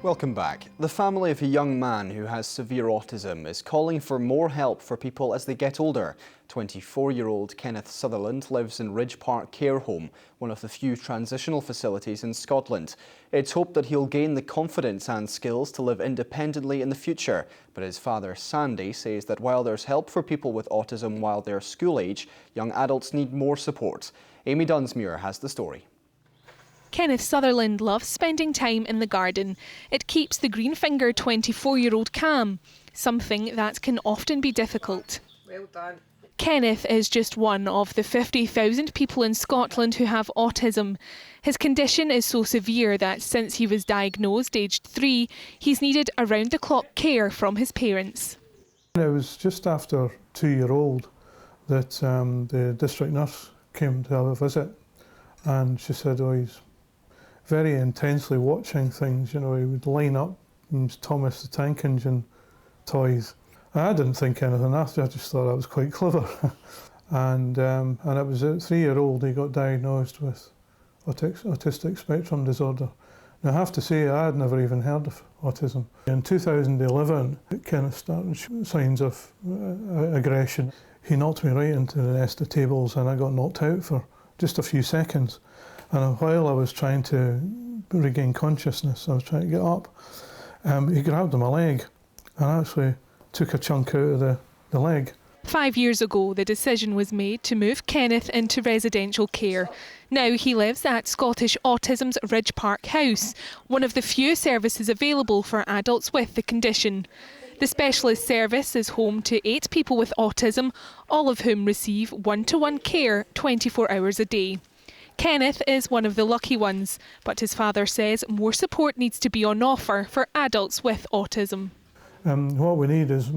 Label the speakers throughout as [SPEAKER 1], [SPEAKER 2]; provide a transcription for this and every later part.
[SPEAKER 1] Welcome back. The family of a young man who has severe autism is calling for more help for people as they get older. 24-year-old Kenneth Sutherland lives in Ridge Park Care Home, one of the few transitional facilities in Scotland. It's hoped that he'll gain the confidence and skills to live independently in the future. But his father, Sandy, says that while there's help for people with autism while they're school age, young adults need more support. Amy Dunsmuir has the story.
[SPEAKER 2] Kenneth Sutherland loves spending time in the garden. It keeps the green-fingered 24-year-old calm, something that can often be difficult.
[SPEAKER 3] Well done.
[SPEAKER 2] Kenneth is just one of the 50,000 people in Scotland who have autism. His condition is so severe that since he was diagnosed aged 3, he's needed around-the-clock care from his parents.
[SPEAKER 4] It was just after 2-year-old that the district nurse came to have a visit, and she said, oh, he's very intensely watching things. You know, he would line up Thomas the Tank Engine toys. I didn't think anything after, I just thought that was quite clever. and it was at 3-year-old he got diagnosed with autistic spectrum disorder. Now, I have to say, I had never even heard of autism. In 2011, it kind of started showing signs of aggression. He knocked me right into the nest of tables and I got knocked out for just a few seconds. And while I was trying to regain consciousness, I was trying to get up, he grabbed my leg and actually took a chunk out of the leg.
[SPEAKER 2] 5 years ago, the decision was made to move Kenneth into residential care. Now he lives at Scottish Autism's Ridge Park House, one of the few services available for adults with the condition. The specialist service is home to 8 people with autism, all of whom receive one-to-one care 24 hours a day. Kenneth is one of the lucky ones, but his father says more support needs to be on offer for adults with autism.
[SPEAKER 4] What we need is,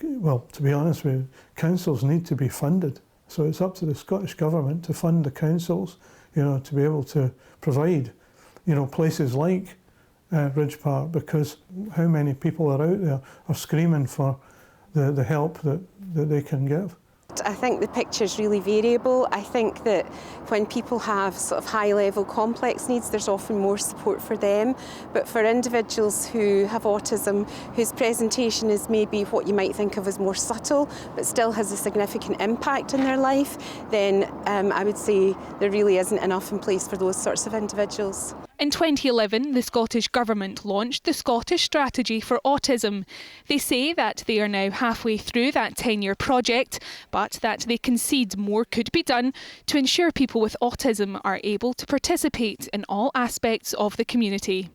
[SPEAKER 4] well, to be honest with you, councils need to be funded. So it's up to the Scottish Government to fund the councils, you know, to be able to provide, you know, places like Ridge Park, because how many people are out there are screaming for the help that they can give.
[SPEAKER 3] I think the picture's really variable. I think that when people have sort of high-level complex needs, there's often more support for them. But for individuals who have autism, whose presentation is maybe what you might think of as more subtle, but still has a significant impact in their life, then I would say there really isn't enough in place for those sorts of individuals.
[SPEAKER 2] In 2011, the Scottish Government launched the Scottish Strategy for Autism. They say that they are now halfway through that 10-year project, but that they concede more could be done to ensure people with autism are able to participate in all aspects of the community.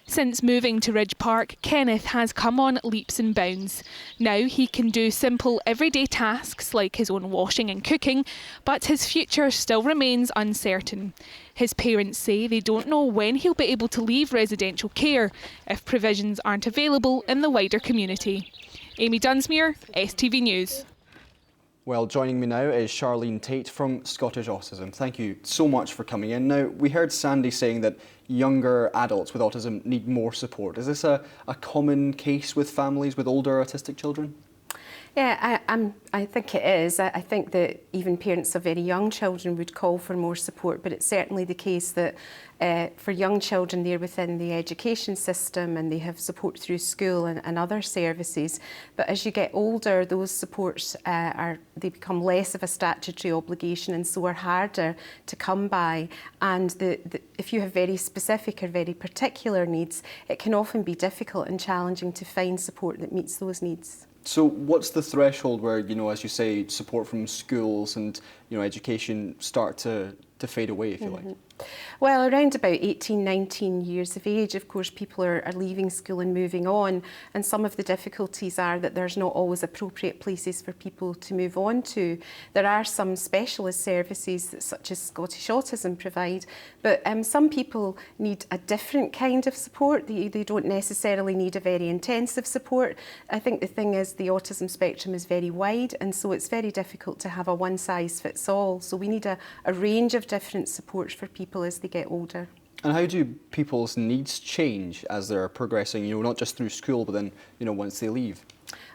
[SPEAKER 2] Since moving to Ridge Park, Kenneth has come on leaps and bounds. Now he can do simple everyday tasks like his own washing and cooking, but his future still remains uncertain. His parents say they don't know when he'll be able to leave residential care if provisions aren't available in the wider community. Amy Dunsmuir, STV News.
[SPEAKER 1] Well, joining me now is Charlene Tait from Scottish Autism. Thank you so much for coming in. Now, we heard Sandy saying that younger adults with autism need more support. Is this a common case with families with older autistic children?
[SPEAKER 3] Yeah, I think it is. I think that even parents of very young children would call for more support, but it's certainly the case that for young children, they're within the education system and they have support through school and other services. But as you get older, those supports they become less of a statutory obligation and so are harder to come by. And if you have very specific or very particular needs, it can often be difficult and challenging to find support that meets those needs.
[SPEAKER 1] So what's the threshold where, you know, as you say, support from schools and, you know, education start to fade away, if you like?
[SPEAKER 3] Well, around about 18, 19 years of age, of course, people are leaving school and moving on. And some of the difficulties are that there's not always appropriate places for people to move on to. There are some specialist services that, such as Scottish Autism, provide, but some people need a different kind of support. They don't necessarily need a very intensive support. I think the thing is the autism spectrum is very wide, and so it's very difficult to have a one-size-fits-all. So we need a range of different supports for people as they get older.
[SPEAKER 1] And how do people's needs change as they're progressing, you know, not just through school, but then, you know, once they leave?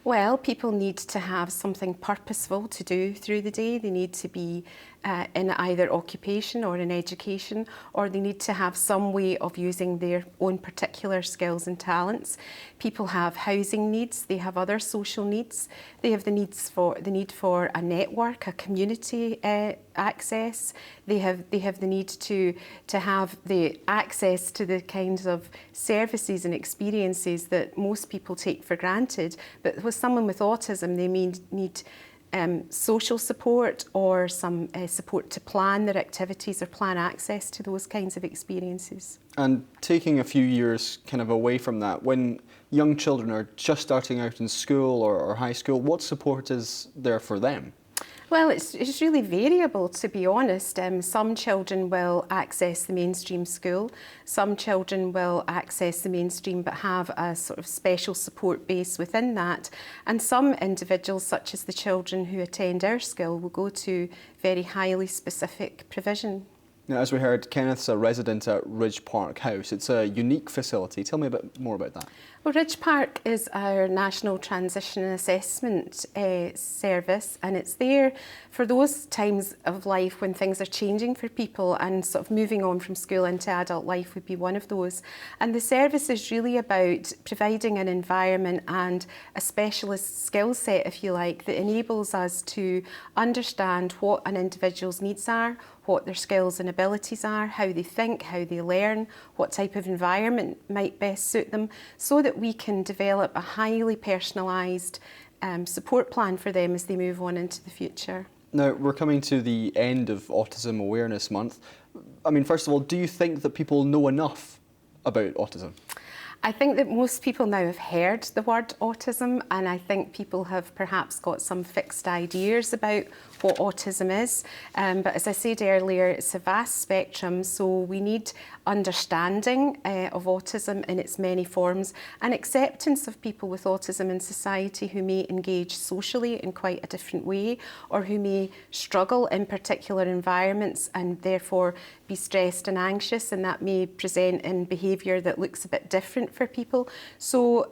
[SPEAKER 3] Well, people need to have something purposeful to do through the day. They need to be in either occupation or in education, or they need to have some way of using their own particular skills and talents. People have housing needs, they have other social needs, they have the need for a network, a community access. They have the need to have the access to the kinds of services and experiences that most people take for granted. But with someone with autism, they need social support or some support to plan their activities or plan access to those kinds of experiences.
[SPEAKER 1] And taking a few years kind of away from that, when young children are just starting out in school or high school, what support is there for them?
[SPEAKER 3] Well, it's really variable, to be honest. Some children will access the mainstream school. Some children will access the mainstream but have a sort of special support base within that. And some individuals, such as the children who attend our school, will go to very highly specific provision.
[SPEAKER 1] Now, as we heard, Kenneth's a resident at Ridge Park House. It's a unique facility. Tell me a bit more about that.
[SPEAKER 3] Well, Ridge Park is our National Transition and Assessment service, and it's there for those times of life when things are changing for people, and sort of moving on from school into adult life would be one of those. And the service is really about providing an environment and a specialist skill set, if you like, that enables us to understand what an individual's needs are, what their skills and abilities are, how they think, how they learn, what type of environment might best suit them, so that we can develop a highly personalised support plan for them as they move on into the future.
[SPEAKER 1] Now, we're coming to the end of Autism Awareness Month. I mean, first of all, do you think that people know enough about autism?
[SPEAKER 3] I think that most people now have heard the word autism, and I think people have perhaps got some fixed ideas about what autism is. But as I said earlier, it's a vast spectrum, so we need understanding of autism in its many forms and acceptance of people with autism in society who may engage socially in quite a different way, or who may struggle in particular environments and therefore be stressed and anxious, and that may present in behaviour that looks a bit different for people. So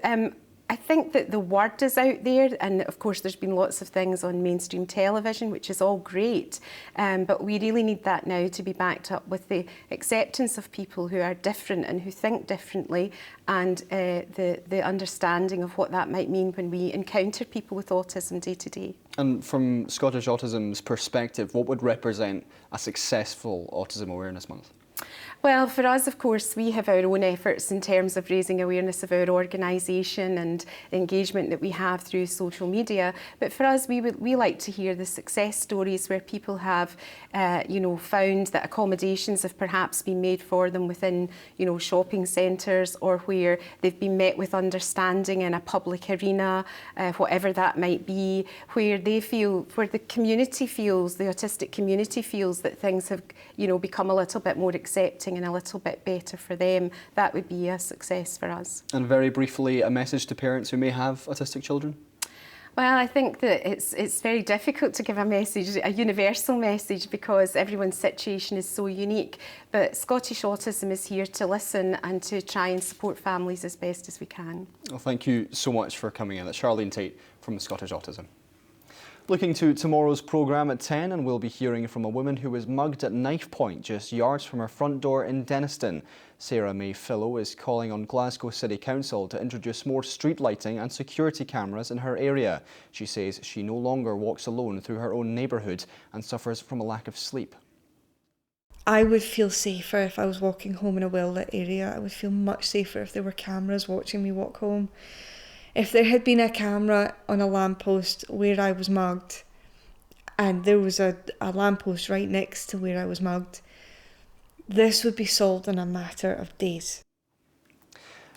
[SPEAKER 3] I think that the word is out there, and of course there's been lots of things on mainstream television, which is all great, but we really need that now to be backed up with the acceptance of people who are different and who think differently, and the understanding of what that might mean when we encounter people with autism day to day.
[SPEAKER 1] And from Scottish Autism's perspective, what would represent a successful Autism Awareness Month?
[SPEAKER 3] Well, for us, of course, we have our own efforts in terms of raising awareness of our organisation and engagement that we have through social media. But for us, we like to hear the success stories where people have, found that accommodations have perhaps been made for them within, shopping centres, or where they've been met with understanding in a public arena, whatever that might be, where the community feels, the autistic community feels that things have, become a little bit more accepting and a little bit better for them. That would be a success for us. And
[SPEAKER 1] very briefly, a message to parents who may have autistic children?
[SPEAKER 3] Well, I think that it's very difficult to give a message, a universal message, because everyone's situation is so unique. But Scottish Autism is here to listen and to try and support families as best as we can.
[SPEAKER 1] Well, thank you so much for coming in. That's Charlene Tait from Scottish Autism. Looking to tomorrow's programme at 10, and we'll be hearing from a woman who was mugged at knife point just yards from her front door in Denniston. Sarah May Fillow is calling on Glasgow City Council to introduce more street lighting and security cameras in her area. She says she no longer walks alone through her own neighbourhood and suffers from a lack of sleep.
[SPEAKER 5] I would feel safer if I was walking home in a well-lit area. I would feel much safer if there were cameras watching me walk home. If there had been a camera on a lamppost where I was mugged, and there was a lamppost right next to where I was mugged, this would be solved in a matter of days.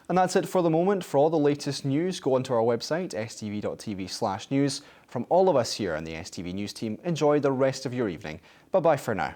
[SPEAKER 1] And that's it for the moment. For all the latest news, go onto our website, stv.tv/news. From all of us here on the STV News team, enjoy the rest of your evening. Bye-bye for now.